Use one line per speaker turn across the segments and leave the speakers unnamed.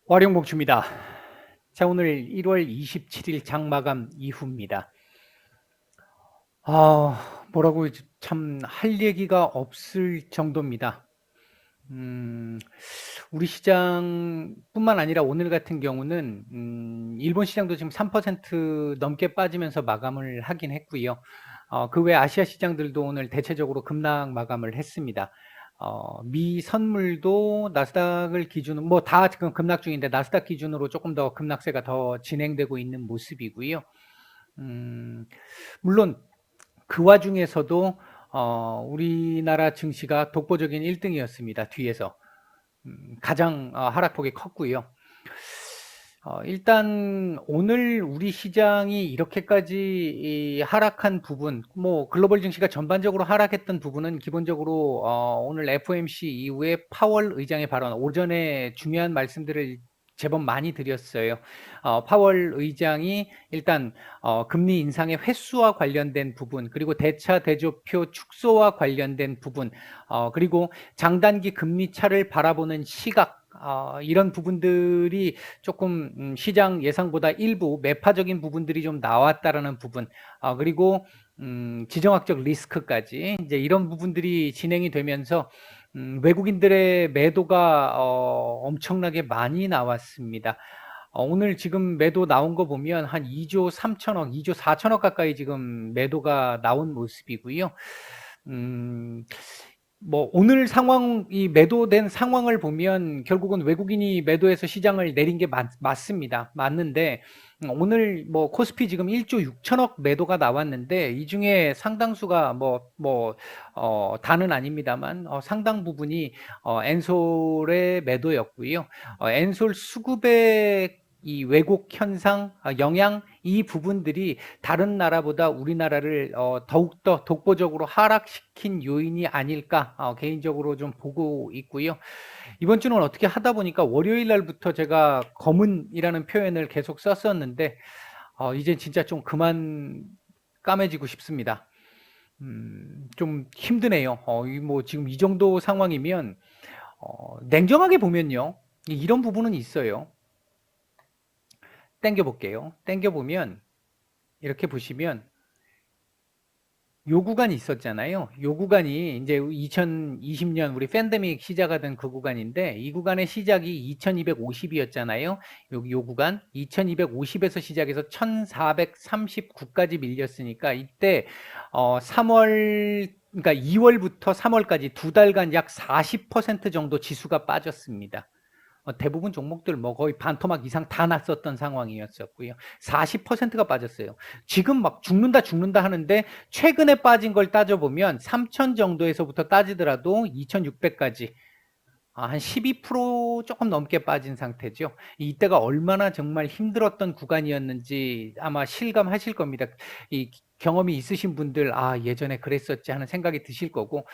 월영복주입니다. 자, 오늘 1월 27일 장마감 이후입니다. 뭐라고 참 할 얘기가 없을 정도입니다. 우리 시장뿐만 아니라 오늘 같은 경우는 일본 시장도 지금 3% 넘게 빠지면서 마감을 하긴 했고요. 그 외 아시아 시장들도 오늘 대체적으로 급락 마감을 했습니다. 미 선물도 나스닥을 기준으로 뭐 다 지금 급락 중인데 나스닥 기준으로 조금 더 급락세가 더 진행되고 있는 모습이고요. 물론 그 와중에서도 우리나라 증시가 독보적인 1등이었습니다. 뒤에서 가장 하락폭이 컸고요. 일단 오늘 우리 시장이 이렇게까지 하락한 부분, 뭐 글로벌 증시가 전반적으로 하락했던 부분은 기본적으로 오늘 FOMC 이후에 파월 의장의 발언, 오전에 중요한 말씀들을 제법 많이 드렸어요. 파월 의장이 일단 금리 인상의 횟수와 관련된 부분, 그리고 대차 대조표 축소와 관련된 부분, 그리고 장단기 금리 차를 바라보는 시각, 이런 부분들이 조금 시장 예상보다 일부 매파적인 부분들이 좀 나왔다라는 부분, 그리고 지정학적 리스크까지 이제 이런 부분들이 진행이 되면서 외국인들의 매도가 엄청나게 많이 나왔습니다. 오늘 지금 매도 나온 거 보면 한 2조 3천억, 2조 4천억 가까이 지금 매도가 나온 모습이고요. 뭐 오늘 상황, 이 매도된 상황을 보면 결국은 외국인이 매도해서 시장을 내린 게 맞습니다. 맞는데 오늘 뭐 코스피 지금 1조 6천억 매도가 나왔는데 이 중에 상당수가 다는 아닙니다만 상당 부분이 엔솔의 매도였고요. 엔솔 수급의 이 왜곡 현상, 영향, 이 부분들이 다른 나라보다 우리나라를 더욱더 독보적으로 하락시킨 요인이 아닐까 개인적으로 좀 보고 있고요. 이번 주는 어떻게 하다 보니까 월요일 날부터 제가 검은이라는 표현을 계속 썼었는데 이제 진짜 좀 그만 까매지고 싶습니다. 좀 힘드네요. 뭐 지금 이 정도 상황이면 냉정하게 보면요. 이런 부분은 있어요. 땡겨볼게요. 땡겨보면 이렇게 보시면 요 구간이 있었잖아요. 요 구간이 이제 2020년 우리 팬데믹 시작하던 그 구간인데 이 구간의 시작이 2250이었잖아요. 요 구간 2250에서 시작해서 1439까지 밀렸으니까 이때 3월 그러니까 2월부터 3월까지 두 달간 약 40% 정도 지수가 빠졌습니다. 대부분 종목들 뭐 거의 반토막 이상 다 났었던 상황이었었고요. 40%가 빠졌어요. 지금 막 죽는다 하는데 최근에 빠진 걸 따져보면 3,000 정도에서부터 따지더라도 2,600까지 한 12% 조금 넘게 빠진 상태죠. 이때가 얼마나 정말 힘들었던 구간이었는지 아마 실감하실 겁니다. 이 경험이 있으신 분들 예전에 그랬었지 하는 생각이 드실 거고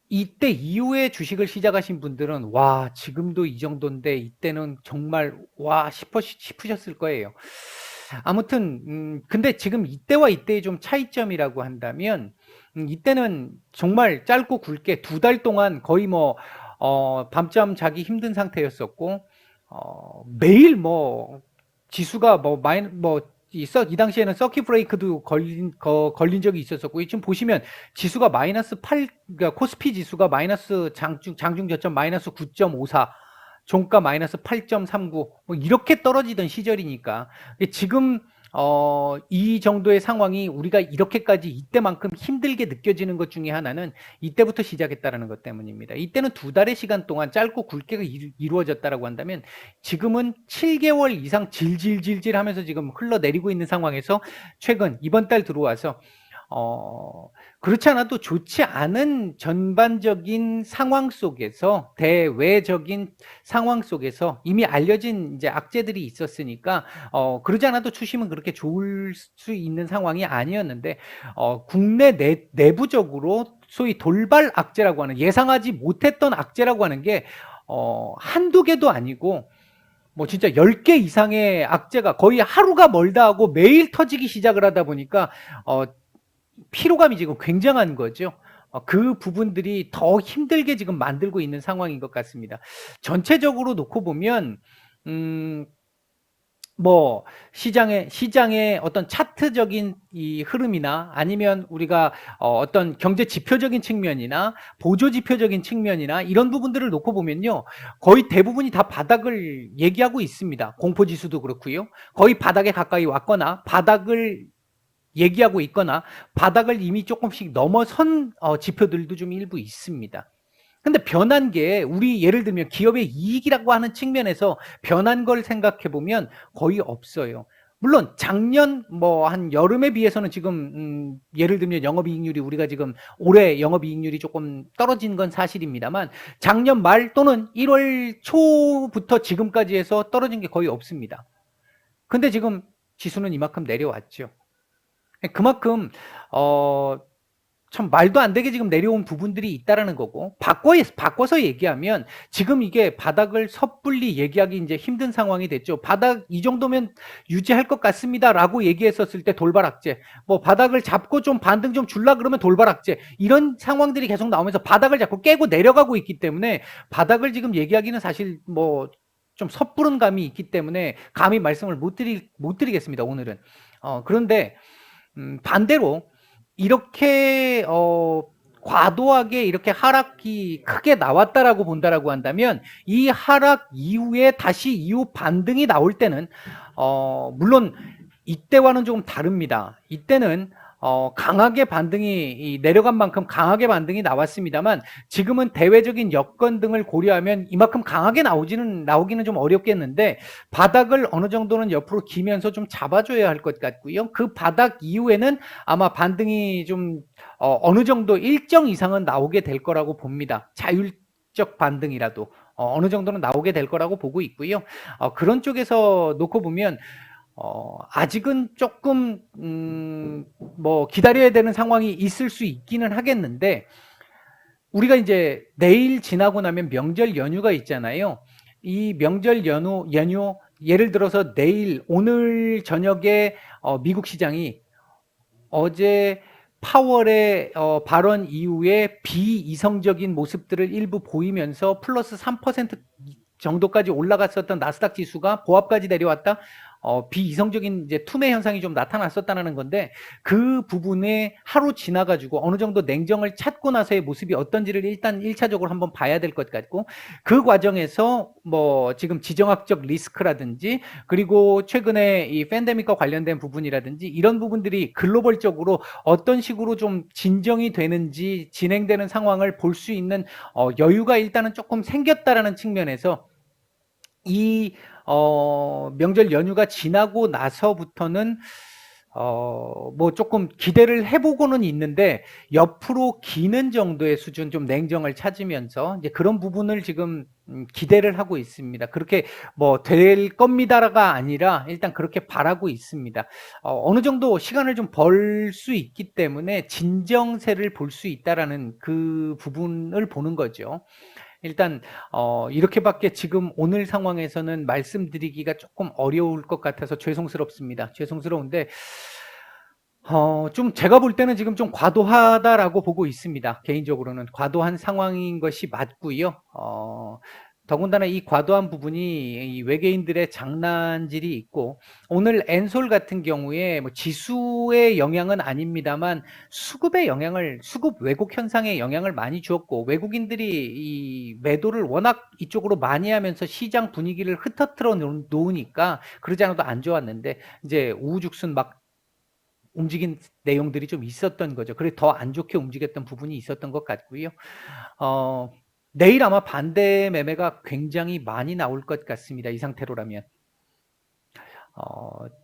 이때 이후에 주식을 시작하신 분들은 와 지금도 이 정도인데 이때는 정말 와 싶으셨을 거예요. 아무튼 근데 지금 이때와 이때의 좀 차이점이라고 한다면 이때는 정말 짧고 굵게 두 달 동안 거의 뭐 밤잠 자기 힘든 상태였었고 매일 뭐 지수가 이 당시에는 서킷 브레이크도 걸린 적이 있었었고, 지금 보시면 지수가 마이너스 8, 그러니까 코스피 지수가 마이너스 장중 저점 마이너스 9.54, 종가 마이너스 8.39, 뭐 이렇게 떨어지던 시절이니까. 지금 이 정도의 상황이 우리가 이렇게까지 이때만큼 힘들게 느껴지는 것 중에 하나는 이때부터 시작했다는 것 때문입니다. 이때는 두 달의 시간 동안 짧고 굵게 이루어졌다라고 한다면 지금은 7개월 이상 질질질질 하면서 지금 흘러내리고 있는 상황에서 최근 이번 달 들어와서 그렇지 않아도 좋지 않은 전반적인 상황 속에서 대외적인 상황 속에서 이미 알려진 이제 악재들이 있었으니까 그러지 않아도 추심은 그렇게 좋을 수 있는 상황이 아니었는데 국내 내부적으로 소위 돌발 악재라고 하는 예상하지 못했던 악재라고 하는 게 한두 개도 아니고 뭐 진짜 10개 이상의 악재가 거의 하루가 멀다 하고 매일 터지기 시작을 하다 보니까 피로감이 지금 굉장한 거죠. 그 부분들이 더 힘들게 지금 만들고 있는 상황인 것 같습니다. 전체적으로 놓고 보면 뭐 시장의 어떤 차트적인 이 흐름이나 아니면 우리가 어떤 경제 지표적인 측면이나 보조 지표적인 측면이나 이런 부분들을 놓고 보면요. 거의 대부분이 다 바닥을 얘기하고 있습니다. 공포 지수도 그렇고요. 거의 바닥에 가까이 왔거나 바닥을 얘기하고 있거나 바닥을 이미 조금씩 넘어선 지표들도 좀 일부 있습니다. 근데 변한 게 우리 예를 들면 기업의 이익이라고 하는 측면에서 변한 걸 생각해 보면 거의 없어요. 물론 작년 뭐 한 여름에 비해서는 지금 예를 들면 영업이익률이 우리가 지금 올해 영업이익률이 조금 떨어진 건 사실입니다만 작년 말 또는 1월 초부터 지금까지 해서 떨어진 게 거의 없습니다. 근데 지금 지수는 이만큼 내려왔죠. 그만큼 참 말도 안 되게 지금 내려온 부분들이 있다라는 거고 바꿔서 얘기하면 지금 이게 바닥을 섣불리 얘기하기 이제 힘든 상황이 됐죠. 바닥 이 정도면 유지할 것 같습니다라고 얘기했었을 때 돌발악재, 뭐 바닥을 잡고 좀 반등 좀 줄라 그러면 돌발악재, 이런 상황들이 계속 나오면서 바닥을 자꾸 깨고 내려가고 있기 때문에 바닥을 지금 얘기하기는 사실 뭐 좀 섣부른 감이 있기 때문에 감히 말씀을 못 드리겠습니다, 오늘은. 그런데 반대로 이렇게 과도하게 이렇게 하락이 크게 나왔다라고 본다라고 한다면 이 하락 이후에 다시 이후 반등이 나올 때는 물론 이때와는 조금 다릅니다. 이때는 강하게 반등이 내려간 만큼 강하게 반등이 나왔습니다만 지금은 대외적인 여건 등을 고려하면 이만큼 강하게 나오기는 좀 어렵겠는데 바닥을 어느 정도는 옆으로 기면서 좀 잡아줘야 할 것 같고요. 그 바닥 이후에는 아마 반등이 좀 어느 정도 일정 이상은 나오게 될 거라고 봅니다. 자율적 반등이라도 어느 정도는 나오게 될 거라고 보고 있고요. 그런 쪽에서 놓고 보면 아직은 조금 뭐 기다려야 되는 상황이 있을 수 있기는 하겠는데 우리가 이제 내일 지나고 나면 명절 연휴가 있잖아요. 이 명절 연휴 예를 들어서 내일 오늘 저녁에 미국 시장이 어제 파월의 발언 이후에 비이성적인 모습들을 일부 보이면서 플러스 3% 정도까지 올라갔었던 나스닥 지수가 보합까지 내려왔다. 비이성적인 이제 투매 현상이 좀 나타났었다는 건데 그 부분에 하루 지나가지고 어느 정도 냉정을 찾고 나서의 모습이 어떤지를 일단 1차적으로 한번 봐야 될 것 같고 그 과정에서 뭐 지금 지정학적 리스크라든지 그리고 최근에 이 팬데믹과 관련된 부분이라든지 이런 부분들이 글로벌적으로 어떤 식으로 좀 진정이 되는지 진행되는 상황을 볼 수 있는 여유가 일단은 조금 생겼다라는 측면에서 이 명절 연휴가 지나고 나서부터는 뭐 조금 기대를 해보고는 있는데 옆으로 기는 정도의 수준 좀 냉정을 찾으면서 이제 그런 부분을 지금 기대를 하고 있습니다. 그렇게 뭐 될 겁니다가 아니라 일단 그렇게 바라고 있습니다. 어느 정도 시간을 좀 벌 수 있기 때문에 진정세를 볼 수 있다라는 그 부분을 보는 거죠. 일단 이렇게밖에 지금 오늘 상황에서는 말씀드리기가 조금 어려울 것 같아서 죄송스럽습니다. 죄송스러운데 좀 제가 볼 때는 지금 좀 과도하다라고 보고 있습니다. 개인적으로는 과도한 상황인 것이 맞고요. 더군다나 이 과도한 부분이 이 외계인들의 장난질이 있고 오늘 엔솔 같은 경우에 뭐 지수의 영향은 아닙니다만 수급 왜곡 현상에 영향을 많이 주었고 외국인들이 이 매도를 워낙 이쪽으로 많이 하면서 시장 분위기를 흩어뜨려 놓으니까 그러지 않아도 안 좋았는데 이제 우후죽순 막 움직인 내용들이 좀 있었던 거죠. 그래 더 안 좋게 움직였던 부분이 있었던 것 같고요. 내일 아마 반대 매매가 굉장히 많이 나올 것 같습니다. 이 상태로라면.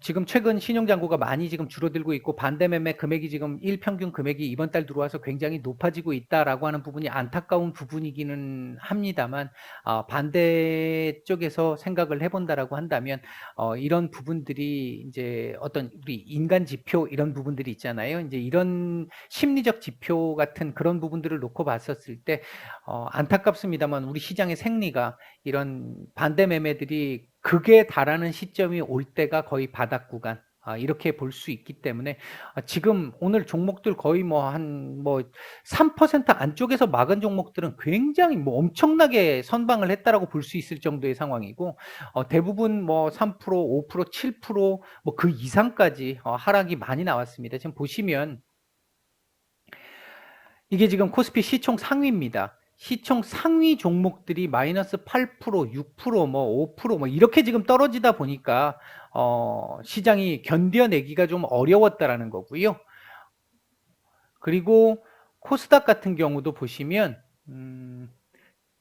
지금 최근 신용잔고가 많이 지금 줄어들고 있고 반대 매매 금액이 지금 일평균 금액이 이번 달 들어와서 굉장히 높아지고 있다라고 하는 부분이 안타까운 부분이기는 합니다만 반대 쪽에서 생각을 해본다라고 한다면 이런 부분들이 이제 어떤 우리 인간 지표 이런 부분들이 있잖아요. 이제 이런 심리적 지표 같은 그런 부분들을 놓고 봤었을 때 안타깝습니다만 우리 시장의 생리가 이런 반대 매매들이 극에 달하는 시점이 올 때가 거의 바닥 구간, 이렇게 볼 수 있기 때문에 지금 오늘 종목들 거의 뭐 한 3% 안쪽에서 막은 종목들은 굉장히 뭐 엄청나게 선방을 했다라고 볼 수 있을 정도의 상황이고, 대부분 뭐 3%, 5%, 7% 뭐 그 이상까지 하락이 많이 나왔습니다. 지금 보시면 이게 지금 코스피 시총 상위입니다. 시총 상위 종목들이 마이너스 8%, 6%, 뭐 5%, 뭐 이렇게 지금 떨어지다 보니까 시장이 견뎌내기가 좀 어려웠다라는 거고요. 그리고 코스닥 같은 경우도 보시면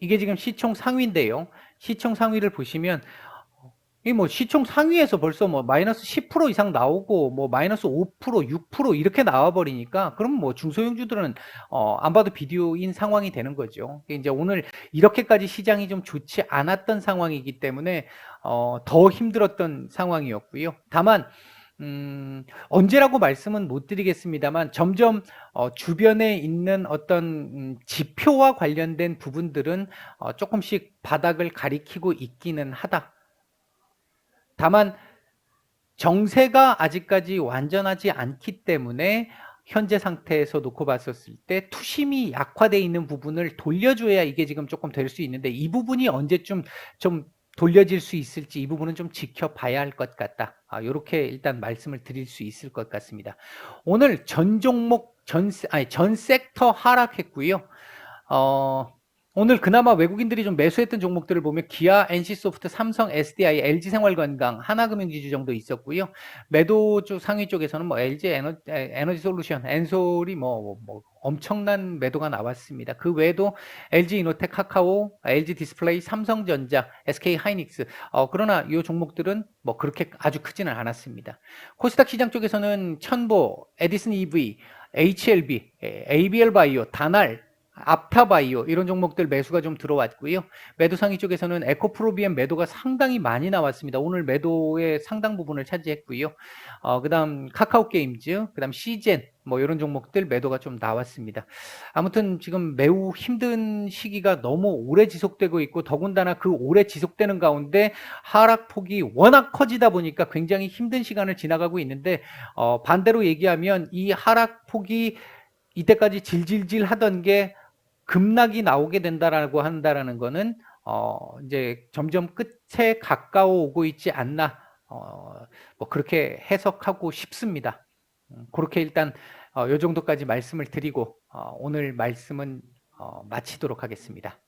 이게 지금 시총 상위인데요. 시총 상위를 보시면 이 뭐 시총 상위에서 벌써 뭐 마이너스 10% 이상 나오고 뭐 마이너스 5%, 6% 이렇게 나와 버리니까, 그럼 뭐 중소형주들은 안 봐도 비디오인 상황이 되는 거죠. 이제 오늘 이렇게까지 시장이 좀 좋지 않았던 상황이기 때문에 더 힘들었던 상황이었고요. 다만 언제라고 말씀은 못 드리겠습니다만, 점점 주변에 있는 어떤 지표와 관련된 부분들은 조금씩 바닥을 가리키고 있기는 하다. 다만 정세가 아직까지 완전하지 않기 때문에 현재 상태에서 놓고 봤었을 때 투심이 약화되어 있는 부분을 돌려줘야 이게 지금 조금 될 수 있는데, 이 부분이 언제쯤 좀 돌려질 수 있을지 이 부분은 좀 지켜봐야 할 것 같다. 이렇게 일단 말씀을 드릴 수 있을 것 같습니다. 오늘 전 종목 전 섹터 하락했고요. 오늘 그나마 외국인들이 좀 매수했던 종목들을 보면 기아, NC소프트, 삼성, SDI, LG생활건강, 하나금융지주 정도 있었고요. 매도 쪽 상위 쪽에서는 뭐 LG 에너지솔루션, 엔솔이 뭐 엄청난 매도가 나왔습니다. 그 외에도 LG이노텍, 카카오, LG디스플레이, 삼성전자, SK하이닉스, 그러나 이 종목들은 뭐 그렇게 아주 크지는 않았습니다. 코스닥 시장 쪽에서는 천보, 에디슨 EV, HLB, ABL바이오, 다날, 앞타바이오 이런 종목들 매수가 좀 들어왔고요. 매도 상위 쪽에서는 에코프로비엠 매도가 상당히 많이 나왔습니다. 오늘 매도의 상당 부분을 차지했고요. 그다음 카카오게임즈, 그다음 시젠 뭐 이런 종목들 매도가 좀 나왔습니다. 아무튼 지금 매우 힘든 시기가 너무 오래 지속되고 있고, 더군다나 그 오래 지속되는 가운데 하락폭이 워낙 커지다 보니까 굉장히 힘든 시간을 지나가고 있는데, 반대로 얘기하면 이 하락폭이 이때까지 질질질 하던 게 급락이 나오게 된다라고 한다라는 거는 이제 점점 끝에 가까워 오고 있지 않나, 뭐 그렇게 해석하고 싶습니다. 그렇게 일단 요 정도까지 말씀을 드리고 오늘 말씀은 마치도록 하겠습니다.